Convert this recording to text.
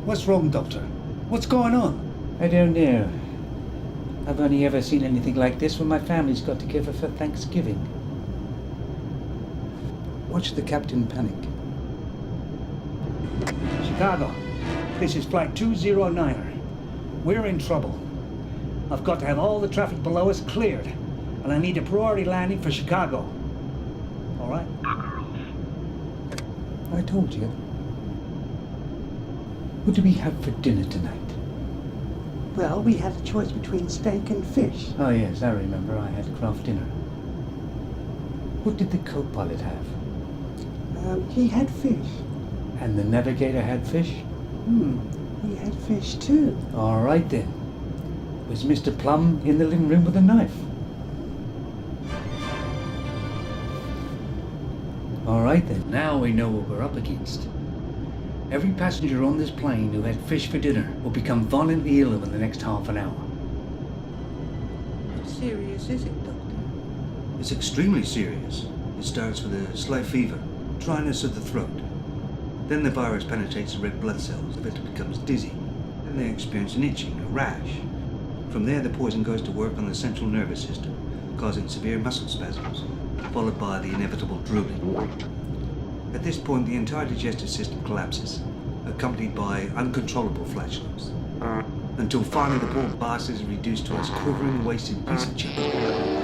What's wrong, Doctor? What's going on? I don't know. I've only ever seen anything like this when my family's got together for Thanksgiving. Watch the captain panic. Chicago, this is Flight 209er. We're in trouble. I've got to have all the traffic below us cleared, and I need a priority landing for Chicago. All right? I told you. What do we have for dinner tonight? Well, we had a choice between steak and fish. Oh yes, I remember. I had craft dinner. What did the co-pilot have? He had fish. And the navigator had fish? He had fish too. All right then. Was Mr. Plum in the living room with a knife? All right then. Now we know what we're up against. Every passenger on this plane who had fish for dinner will become violently ill in the next half an hour. How serious is it, Doctor? It's extremely serious. It starts with a slight fever, dryness of the throat. Then the virus penetrates the red blood cells. The victim becomes dizzy. Then they experience an itching, a rash. From there, the poison goes to work on the central nervous system, causing severe muscle spasms, followed by the inevitable drooling. At this point, the entire digestive system collapses, accompanied by uncontrollable flatulence, until finally the poor bastard is reduced to a quivering, wasted piece of chicken.